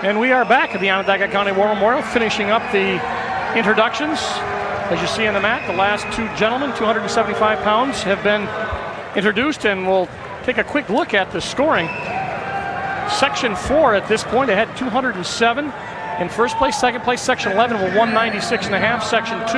And we are back at the Onondaga County War Memorial, finishing up the introductions. As you see on the mat, the last two gentlemen, 275 pounds, have been introduced, and we'll take a quick look at the scoring. Section 4 at this point, they had 207 in first place. Second place, Section 11 with 196.5. Section 2,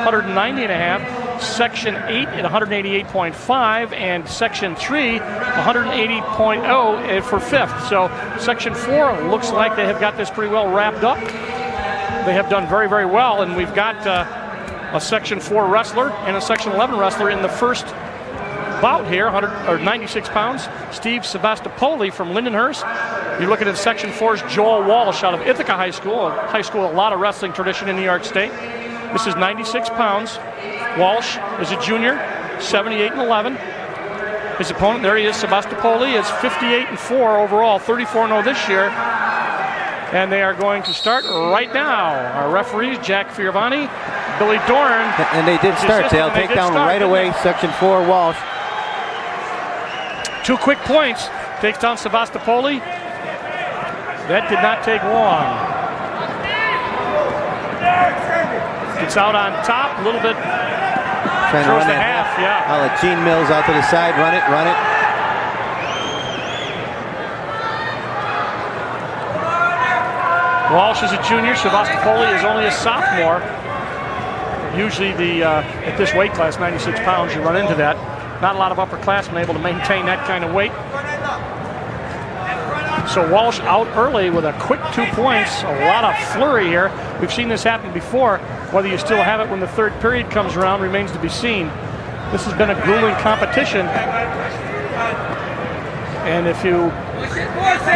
190.5. Section 8 at 188.5. And Section 3, 180.0 for fifth. So Section 4 looks like they have got this pretty well wrapped up. They have done very, very well, and we've got a Section 4 wrestler and a Section 11 wrestler in the first bout here, 96 pounds. Steve Sebastopoli from Lindenhurst. You're looking at Section 4's Joel Walsh out of Ithaca High School, a lot of wrestling tradition in New York State. This is 96 pounds. Walsh is a junior, 78-11. His opponent, there he is, Sebastopoli, is 58-4 overall, 34-0 this year. And they are going to start right now. Our referees, Jack Fioravani, Billy Dorn. And they did start. They'll take down right away Section 4 Walsh. 2 quick points. Takes down Sebastopoli. That did not take long. Gets out on top a little bit. Trying to run the that half, yeah. I'll let Gene Mills out to the side. Run it, run it. Walsh is a junior. Sebastopoli is only a sophomore. Usually at this weight class, 96 pounds, you run into that. Not a lot of upperclassmen able to maintain that kind of weight. So Walsh out early with a quick 2 points. A lot of flurry here. We've seen this happen before. Whether you still have it when the third period comes around remains to be seen. This has been a grueling competition. And if you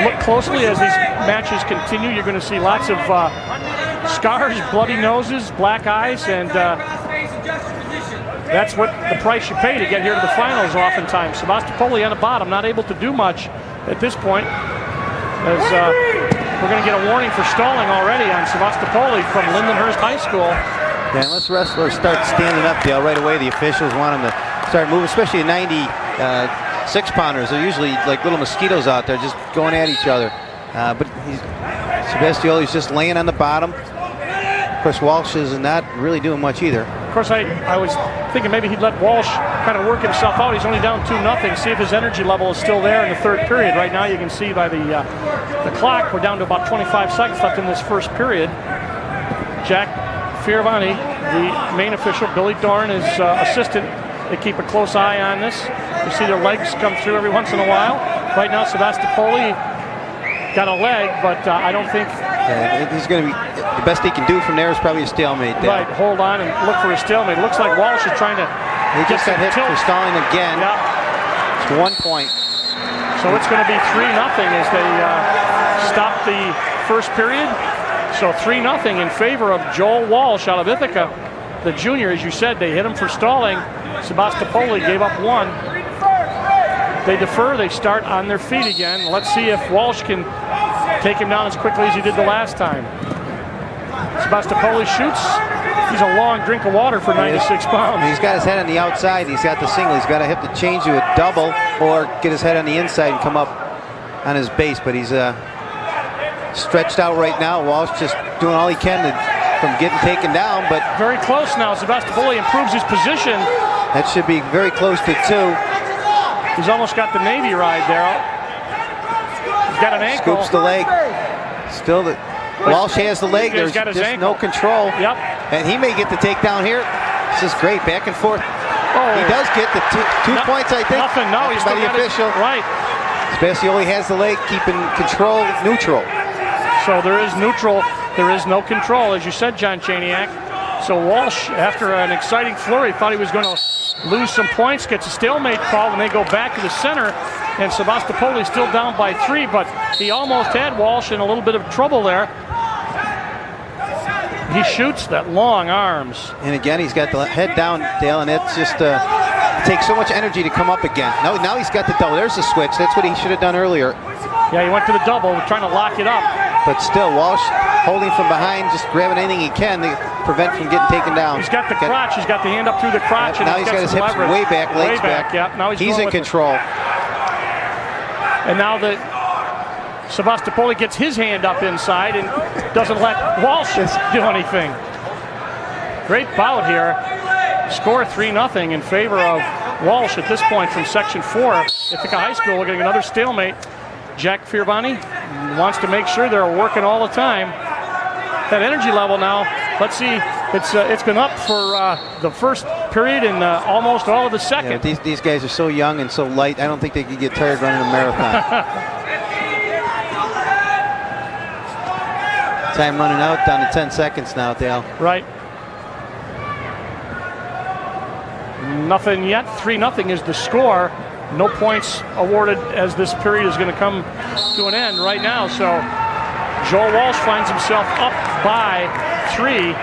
look closely as these matches continue, you're going to see lots of scars, bloody noses, black eyes, and that's what the price you pay to get here to the finals oftentimes. Sebastopoli on the bottom, not able to do much at this point, as we're going to get a warning for stalling already on Sebastopoli from Lindenhurst High School. Yeah, unless wrestlers start standing up, Dale, right away the officials want them to start moving, especially 96-pounders. They're usually like little mosquitoes out there just going at each other. But Sebastioli's just laying on the bottom. Of course, Walsh is not really doing much either. Of course, I was thinking maybe he'd let Walsh kind of work himself out. He's only down 2-0. See if his energy level is still there in the third period. Right now, you can see by the clock, we're down to about 25 seconds left in this first period. Jack Fioravani, the main official, Billy Dorn, is assistant. They keep a close eye on this. You see their legs come through every once in a while. Right now, Sebastopoli got a leg, but I don't think... Yeah, he's going to be... The best he can do from there is probably a stalemate there. Right, hold on and look for a stalemate. It looks like Walsh is trying to... He just got hit for stalling again. Yeah. It's 1 point. So it's going to be 3-0 as they stop the first period. So 3-0 in favor of Joel Walsh out of Ithaca. The junior, as you said, they hit him for stalling. Sebastopoli gave up 1. They defer, they start on their feet again. Let's see if Walsh can take him down as quickly as he did the last time. Sebastopoli shoots. He's a long drink of water for 96 pounds. He's got his head on the outside. He's got the single. He's got to have to change to a double or get his head on the inside and come up on his base. But he's stretched out right now. Walsh just doing all he can from getting taken down. But very close now. Sebastopoli improves his position. That should be very close to 2. He's almost got the Navy ride there. He's got an ankle. Scoops the leg. Still the... Walsh has the leg. There's just no control. Yep. And he may get the takedown here. This is great. Back and forth. Oh. He does get the two points, I think. Nothing. No, he's by the official. Right. Sebastopoli has the leg, keeping control neutral. So there is neutral. There is no control, as you said, John Chaniak. So Walsh, after an exciting flurry, thought he was going to lose some points, gets a stalemate call, and they go back to the center. And Sebastopoli still down by 3, but he almost had Walsh in a little bit of trouble there. He shoots that long arms. And again, he's got the head down, Dale, and it's just it takes so much energy to come up again. Now he's got the double. There's the switch. That's what he should have done earlier. Yeah, he went to the double, trying to lock it up. But still, Walsh holding from behind, just grabbing anything he can to prevent from getting taken down. He's got the crotch. He's got the hand up through the crotch. Now he's got his hips way back, legs back. Yeah, now he's in control. And now Sebastopoli gets his hand up inside and doesn't let Walsh do anything. Great bout here. Score 3-0 in favor of Walsh at this point from Section 4. Ithaca High School. We're getting another stalemate. Jack Fiervani wants to make sure they're working all the time. That energy level now, let's see, it's been up for the first period and almost all of the second. Yeah, these guys are so young and so light, I don't think they could get tired running a marathon. Time running out, down to 10 seconds now, Dale. Right. Nothing yet. 3-0 is the score. No points awarded as this period is going to come to an end right now. So Joel Walsh finds himself up by 3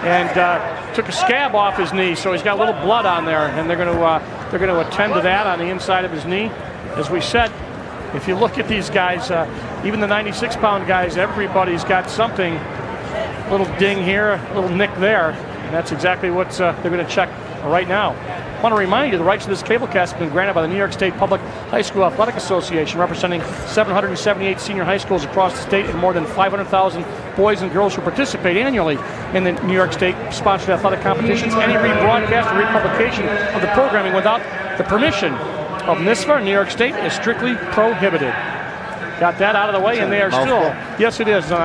and took a scab off his knee, so he's got a little blood on there, and they're going to attend to that on the inside of his knee. As we said, if you look at these guys, even the 96-pound guys, everybody's got something. A little ding here, a little nick there, and that's exactly what they're going to check right now. I want to remind you the rights to this cablecast have been granted by the New York State Public High School Athletic Association, representing 778 senior high schools across the state and more than 500,000 boys and girls who participate annually in the New York State sponsored athletic competitions. Any rebroadcast or republication of the programming without the permission of NYSPHSAA, New York State, is strictly prohibited. Got that out of the way, and they are still. Yes, it is, and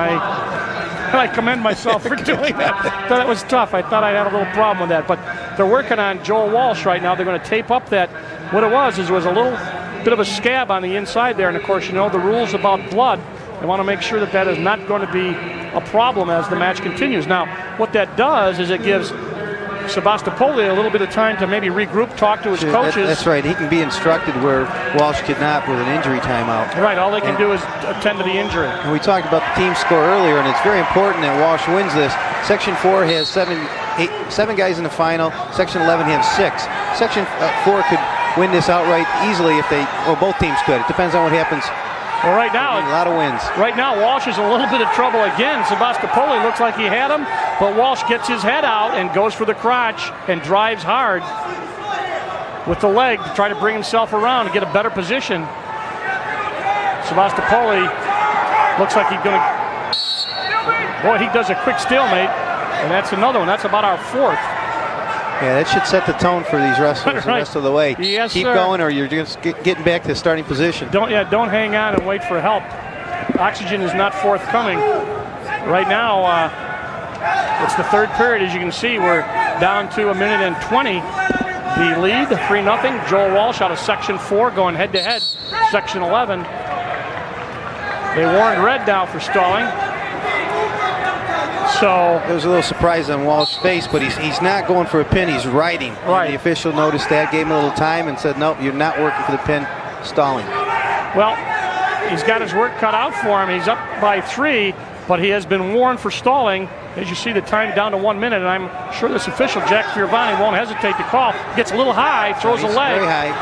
I commend myself for doing that. That was tough. I thought I'd have a little problem with that, but they're working on Joel Walsh right now. They're going to tape up that. What it was a little bit of a scab on the inside there, and of course, you know the rules about blood. They want to make sure that is not going to be a problem as the match continues. Now, what that does is it gives Sebastopoli a little bit of time to maybe regroup, talk to his coaches. That's right. He can be instructed where Walsh could not with an injury timeout. Right. All they can do is attend to the injury. And we talked about the team score earlier, and it's very important that Walsh wins this. Section 4 has seven guys in the final. Section 11 has 6. Section 4 could win this outright easily if both teams could. It depends on what happens. Well, right now, a lot of wins. Right now, Walsh is in a little bit of trouble again. Sebastopoli looks like he had him, but Walsh gets his head out and goes for the crotch and drives hard with the leg to try to bring himself around and get a better position. Sebastopoli looks like he's going to... Boy, he does a quick stalemate, and that's another one. That's about our 4th. Yeah, that should set the tone for these wrestlers Right. the rest of the way. Yes, Keep sir. going, or you're just getting back to the starting position. Don't hang on and wait for help. Oxygen is not forthcoming. Right now, it's the 3rd period. As you can see, we're down to 1:20. The lead, 3-0. Joel Walsh out of Section 4 going head-to-head. Section 11. They warned red now for stalling. So there was a little surprise on Walsh's face, but he's not going for a pin. He's riding. Right. The official noticed that, gave him a little time, and said, "Nope, you're not working for the pin, stalling." Well, he's got his work cut out for him. He's up by 3, but he has been warned for stalling. As you see, the time down to 1 minute, and I'm sure this official, Jack Fiervani, won't hesitate to call. Gets a little high, throws a leg. Very high.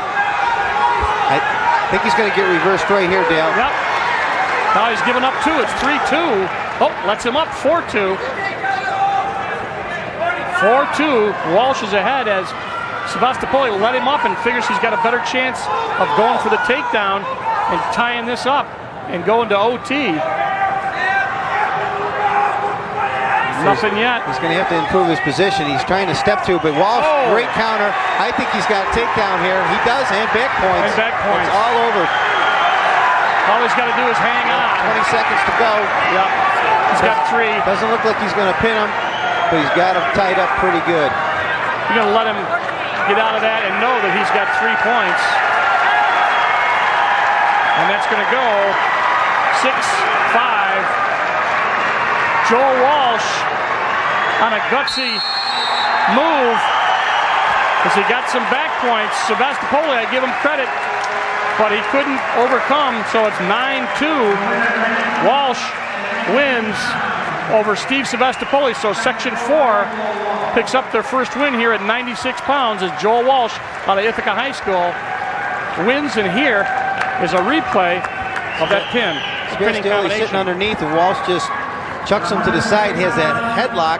I think he's going to get reversed right here, Dale. Yep. Now he's given up 2. It's 3-2. Oh, lets him up 4-2. 4-2. Walsh is ahead as Sebastopoli let him up and figures he's got a better chance of going for the takedown and tying this up and going to OT. Nothing yet. He's going to have to improve his position. He's trying to step through, but Walsh, great counter. I think he's got a takedown here. He does, and back points. And back points. It's all over. All he's got to do is hang on. 20 seconds to go. Yep. He's got 3. Doesn't look like he's going to pin him, but he's got him tied up pretty good. You're going to let him get out of that and know that he's got 3 points. And that's going to go 6-5. Joel Walsh on a gutsy move as he got some back points. Sebastopoli, I give him credit, but he couldn't overcome, so it's 9-2. Walsh wins over Steve Sebastopoli, so Section 4 picks up their first win here at 96 pounds as Joel Walsh out of Ithaca High School wins, and here is a replay of that pin. Pinning combination. Sitting underneath, and Walsh just chucks him to the side, he has that headlock,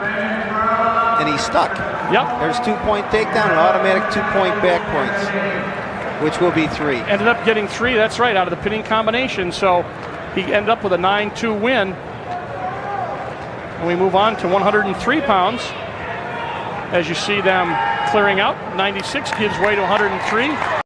and he's stuck. Yep. There's 2-point takedown and automatic 2-point back points, which will be 3. Ended up getting 3, that's right, out of the pinning combination. So he ended up with a 9-2 win. And we move on to 103 pounds. As you see them clearing out, 96 gives way to 103.